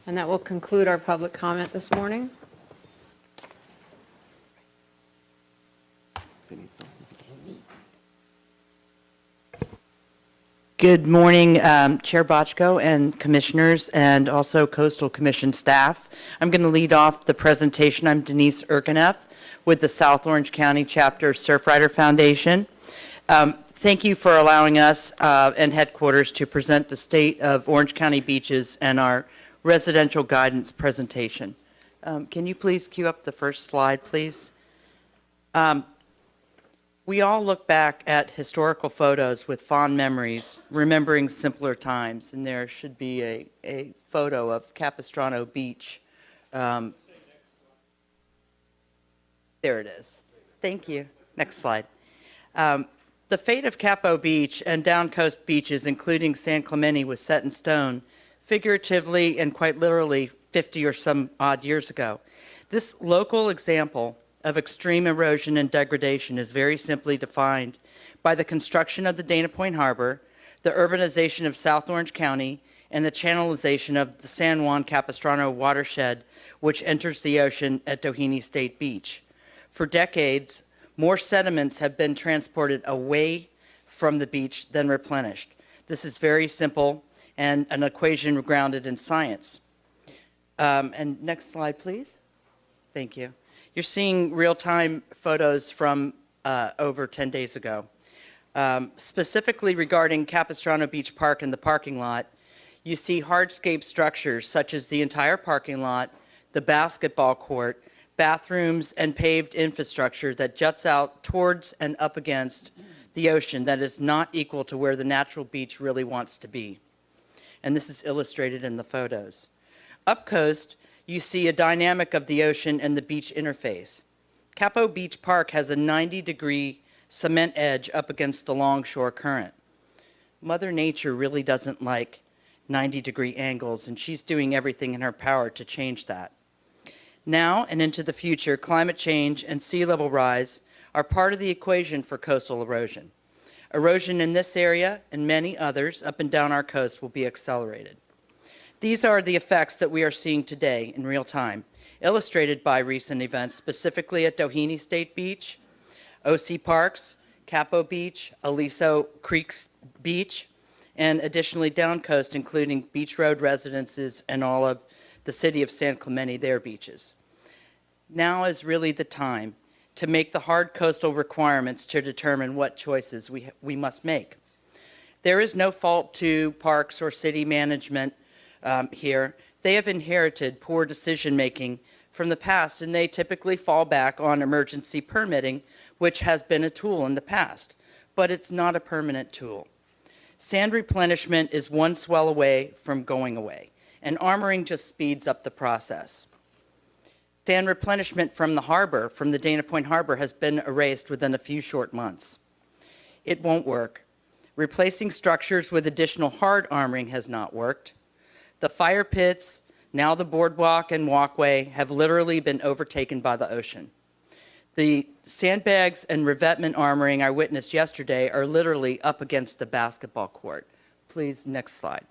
And that will conclude our public comment this morning. Good morning, Chair Bochco and commissioners, and also Coastal Commission staff. I'm going to lead off the presentation. I'm Denise Erkeneff with the South Orange County chapter of Surfrider Foundation. Thank you for allowing us and headquarters to present the state of Orange County beaches and our residential guidance presentation. Can you please cue up the first slide, please? We all look back at historical photos with fond memories, remembering simpler times, and there should be a photo of Capistrano Beach. There it is. Thank you. Next slide. The fate of Capo Beach and down coast beaches, including San Clemente, was set in stone, figuratively and quite literally 50 or some odd years ago. This local example of extreme erosion and degradation is very simply defined by the construction of the Dana Point Harbor, the urbanization of South Orange County, and the channelization of the San Juan Capistrano watershed, which enters the ocean at Doheny State Beach. For decades, more sediments have been transported away from the beach than replenished. This is very simple and an equation grounded in science. And next slide, please. Thank you. You're seeing real-time photos from over 10 days ago. Specifically regarding Capistrano Beach Park and the parking lot, you see hardscape structures such as the entire parking lot, the basketball court, bathrooms, and paved infrastructure that juts out towards and up against the ocean that is not equal to where the natural beach really wants to be. And this is illustrated in the photos. Up coast, you see a dynamic of the ocean and the beach interface. Capo Beach Park has a 90-degree cement edge up against the longshore current. Mother Nature really doesn't like 90-degree angles, and she's doing everything in her power to change that. Now and into the future, climate change and sea level rise are part of the equation for coastal erosion. Erosion in this area and many others up and down our coast will be accelerated. These are the effects that we are seeing today in real time, illustrated by recent events, specifically at Doheny State Beach, OC Parks, Capo Beach, Aliso Creek Beach, and additionally down coast, including Beach Road residences and all of the city of San Clemente, their beaches. Now is really the time to make the hard coastal requirements to determine what choices we must make. There is no fault to parks or city management here. They have inherited poor decision-making from the past, and they typically fall back on emergency permitting, which has been a tool in the past, but it's not a permanent tool. Sand replenishment is one swell away from going away, and armoring just speeds up the process. Sand replenishment from the harbor, from the Dana Point Harbor, has been erased within a few short months. It won't work. Replacing structures with additional hard armoring has not worked. The fire pits, now the boardwalk and walkway, have literally been overtaken by the ocean. The sandbags and revetment armoring I witnessed yesterday are literally up against the basketball court. Please, next slide.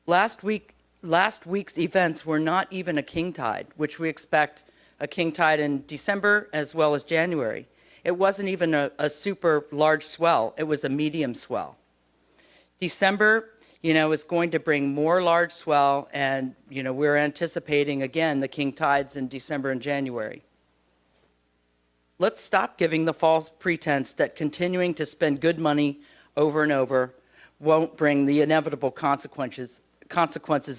Last week's events were not even a king tide, which we expect a king tide in December as well as January. It wasn't even a super large swell. It was a medium swell. December, is going to bring more large swell, and, we're anticipating, again, the king tides in December and January. Let's stop giving the false pretense that continuing to spend good money over and over won't bring the inevitable consequences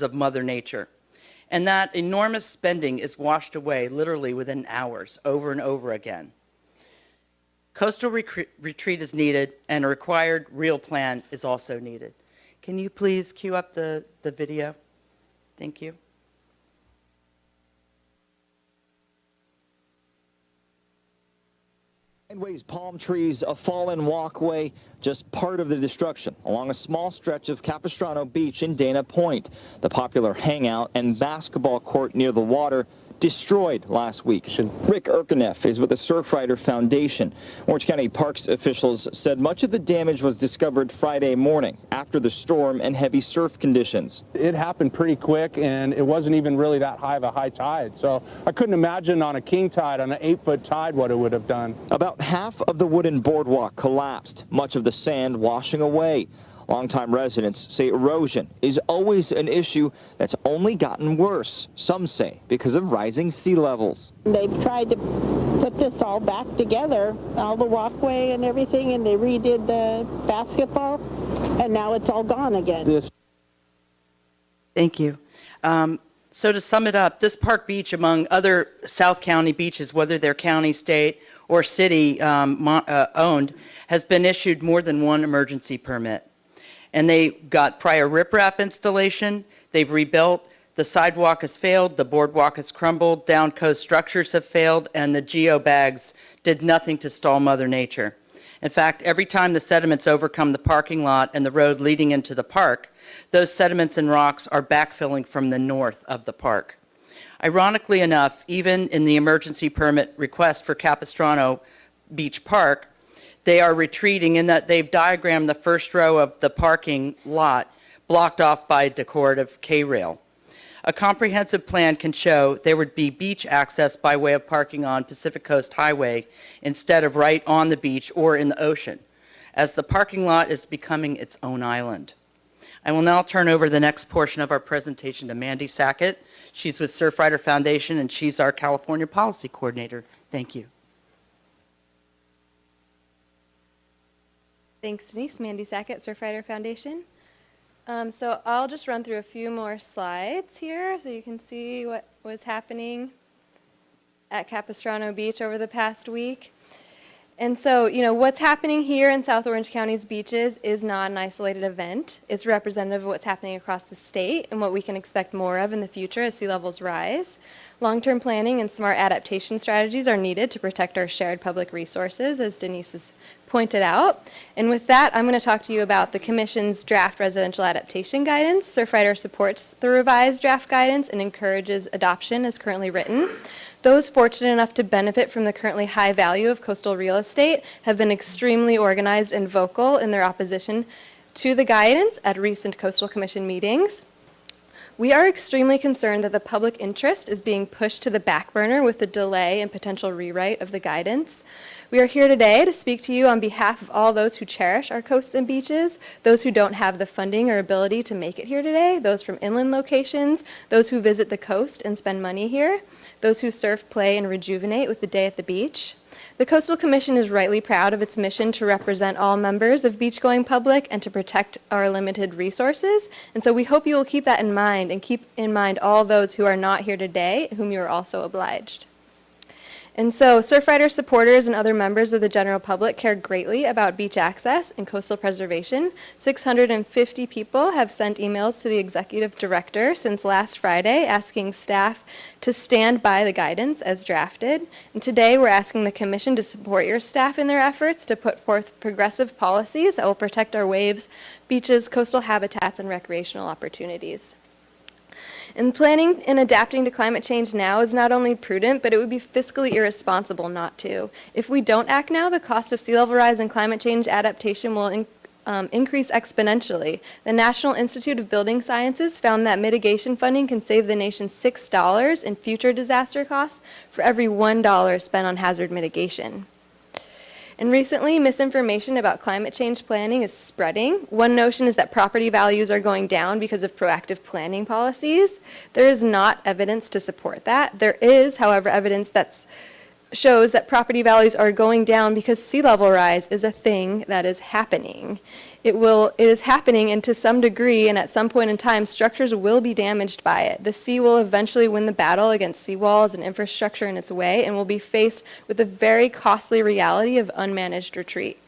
of Mother Nature. And that enormous spending is washed away literally within hours, over and over again. Coastal retreat is needed, and a required real plan is also needed. Can you please cue up the video? Thank you. Sideways palm trees, a fallen walkway, just part of the destruction along a small stretch of Capistrano Beach in Dana Point. The popular hangout and basketball court near the water destroyed last week. Rick Erkeneff is with the Surfrider Foundation. Orange County Parks officials said much of the damage was discovered Friday morning after the storm and heavy surf conditions. It happened pretty quick, and it wasn't even really that high of a high tide. So I couldn't imagine on a king tide, on an 8-foot tide, what it would have done. About half of the wooden boardwalk collapsed, much of the sand washing away. Longtime residents say erosion is always an issue that's only gotten worse, some say because of rising sea levels. They've tried to put this all back together, all the walkway and everything, and they redid the basketball, and now it's all gone again. Thank you. So to sum it up, this Park Beach, among other South County beaches, whether they're county, state, or city owned, has been issued more than one emergency permit. And they got prior riprap installation, they've rebuilt, the sidewalk has failed, the boardwalk has crumbled, down coast structures have failed, and the geobags did nothing to stall Mother Nature. In fact, every time the sediments overcome the parking lot and the road leading into the park, those sediments and rocks are backfilling from the north of the park. Ironically enough, even in the emergency permit request for Capistrano Beach Park, they are retreating in that they've diagrammed the first row of the parking lot blocked off by decorative K-rail. A comprehensive plan can show there would be beach access by way of parking on Pacific Coast Highway instead of right on the beach or in the ocean, as the parking lot is becoming its own island. I will now turn over the next portion of our presentation to Mandy Sackett. She's with Surfrider Foundation, and she's our California Policy Coordinator. Thank you. Thanks, Denise. Mandy Sackett, Surfrider Foundation. So I'll just run through a few more slides here so you can see what was happening at Capistrano Beach over the past week. And so, what's happening here in South Orange County's beaches is not an isolated event. It's representative of what's happening across the state and what we can expect more of in the future as sea levels rise. Long-term planning and smart adaptation strategies are needed to protect our shared public resources, as Denise has pointed out. And with that, I'm going to talk to you about the Commission's draft Residential Adaptation Guidance. Surfrider supports the revised draft guidance and encourages adoption as currently written. Those fortunate enough to benefit from the currently high value of coastal real estate have been extremely organized and vocal in their opposition to the guidance at recent Coastal Commission meetings. We are extremely concerned that the public interest is being pushed to the back burner with the delay and potential rewrite of the guidance. We are here today to speak to you on behalf of all those who cherish our coasts and beaches, those who don't have the funding or ability to make it here today, those from inland locations, those who visit the coast and spend money here, those who surf, play, and rejuvenate with the day at the beach. The Coastal Commission is rightly proud of its mission to represent all members of beach-going public and to protect our limited resources. And so we hope you will keep that in mind and keep in mind all those who are not here today, whom you are also obliged. And so Surfrider supporters and other members of the general public care greatly about beach access and coastal preservation. 650 people have sent emails to the executive director since last Friday asking staff to stand by the guidance as drafted. And today we're asking the Commission to support your staff in their efforts to put forth progressive policies that will protect our waves, beaches, coastal habitats, and recreational opportunities. And planning and adapting to climate change now is not only prudent, but it would be fiscally irresponsible not to. If we don't act now, the cost of sea level rise and climate change adaptation will increase exponentially. The National Institute of Building Sciences found that mitigation funding can save the nation $6 in future disaster costs for every $1 spent on hazard mitigation. And recently, misinformation about climate change planning is spreading. One notion is that property values are going down because of proactive planning policies. There is not evidence to support that. There is, however, evidence that shows that property values are going down because sea level rise is a thing that is happening. It is happening, and to some degree, and at some point in time, structures will be damaged by it. The sea will eventually win the battle against seawalls and infrastructure in its way, and will be faced with the very costly reality of unmanaged retreat.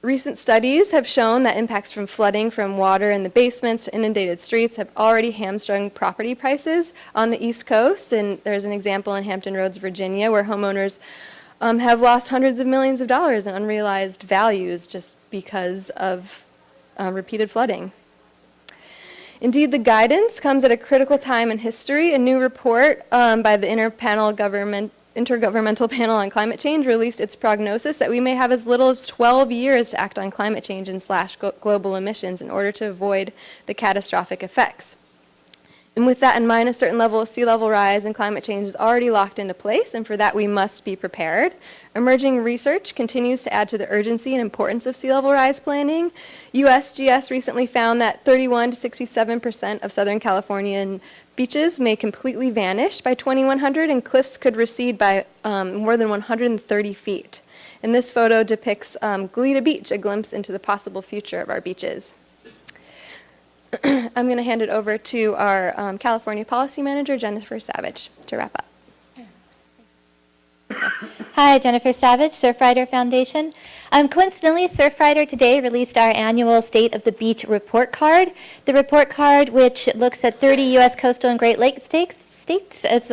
Recent studies have shown that impacts from flooding from water in the basements to inundated streets have already hamstrung property prices on the East Coast, and there's an example in Hampton Roads, Virginia, where homeowners have lost hundreds of millions of dollars in unrealized values just because of repeated flooding. Indeed, the guidance comes at a critical time in history. A new report by the Intergovernmental Panel on Climate Change released its prognosis that we may have as little as 12 years to act on climate change and slash global emissions in order to avoid the catastrophic effects. And with that in mind, a certain level of sea level rise and climate change is already locked into place, and for that we must be prepared. Emerging research continues to add to the urgency and importance of sea level rise planning. USGS recently found that 31 to 67% of Southern Californian beaches may completely vanish by 2100, and cliffs could recede by more than 130 feet. And this photo depicts Goleta Beach, a glimpse into the possible future of our beaches. I'm going to hand it over to our California Policy Manager, Jennifer Savage, to wrap up. Hi, Jennifer Savage, Surfrider Foundation. Coincidentally, Surfrider today released our annual State of the Beach report card. The report card, which looks at 30 U.S. coastal and Great Lakes states as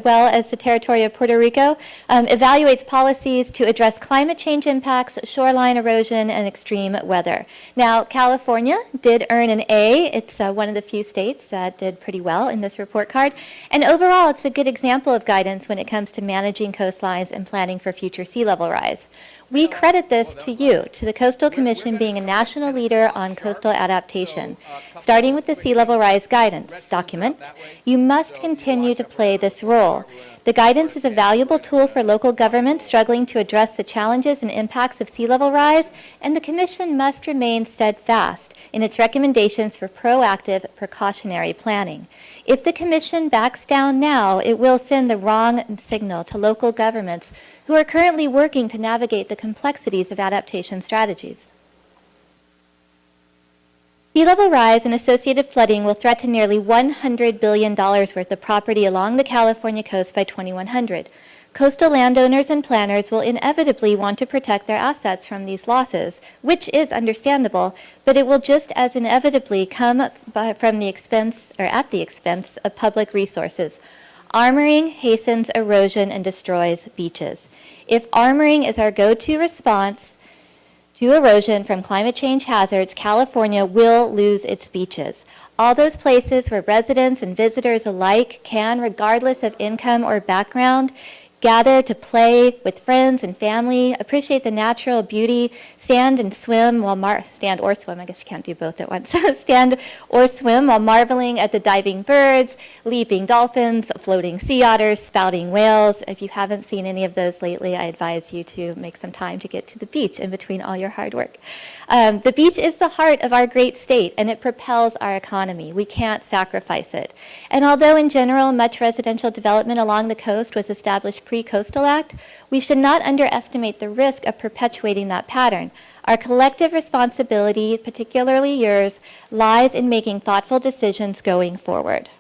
well as the territory of Puerto Rico, evaluates policies to address climate change impacts, shoreline erosion, and extreme weather. Now, California did earn an A. It's one of the few states that did pretty well in this report card. And overall, it's a good example of guidance when it comes to managing coastlines and planning for future sea level rise. We credit this to you, to the Coastal Commission being a national leader on coastal adaptation. Starting with the Sea Level Rise Guidance document, you must continue to play this role. The guidance is a valuable tool for local governments struggling to address the challenges and impacts of sea level rise, and the Commission must remain steadfast in its recommendations for proactive, precautionary planning. If the Commission backs down now, it will send the wrong signal to local governments who are currently working to navigate the complexities of adaptation strategies. Sea level rise and associated flooding will threaten nearly $100 billion worth of property along the California coast by 2100. Coastal landowners and planners will inevitably want to protect their assets from these losses, which is understandable, but it will just as inevitably come from the expense or at the expense of public resources. Armoring hastens erosion and destroys beaches. If armoring is our go-to response to erosion from climate change hazards, California will lose its beaches. All those places where residents and visitors alike can, regardless of income or background, gather to play with friends and family, appreciate the natural beauty, stand or swim, I guess you can't do both at once, stand or swim while marveling at the diving birds, leaping dolphins, floating sea otters, spouting whales. If you haven't seen any of those lately, I advise you to make some time to get to the beach in between all your hard work. The beach is the heart of our great state, and it propels our economy. We can't sacrifice it. And although in general much residential development along the coast was established pre-Coastal Act, we should not underestimate the risk of perpetuating that pattern. Our collective responsibility, particularly yours, lies in making thoughtful decisions going forward.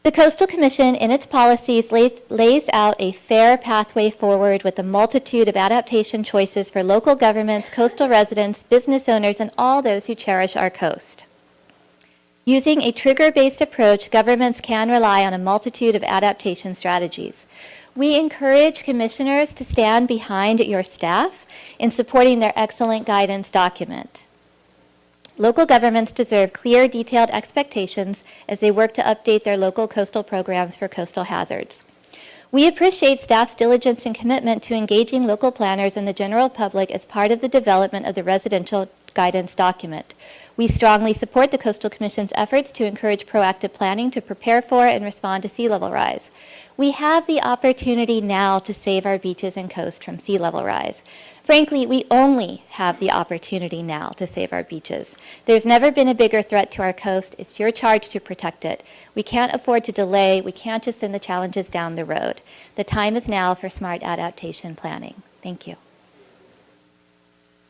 The Coastal Commission, in its policies, lays out a fair pathway forward with a multitude of adaptation choices for local governments, coastal residents, business owners, and all those who cherish our coast. Using a trigger-based approach, governments can rely on a multitude of adaptation strategies. We encourage commissioners to stand behind your staff in supporting their excellent guidance document. Local governments deserve clear, detailed expectations as they work to update their local coastal programs for coastal hazards. We appreciate staff's diligence and commitment to engaging local planners and the general public as part of the development of the residential guidance document. We strongly support the Coastal Commission's efforts to encourage proactive planning to prepare for and respond to sea level rise. We have the opportunity now to save our beaches and coast from sea level rise. Frankly, we only have the opportunity now to save our beaches. There's never been a bigger threat to our coast. It's your charge to protect it. We can't afford to delay. We can't just send the challenges down the road. The time is now for smart adaptation planning. Thank you.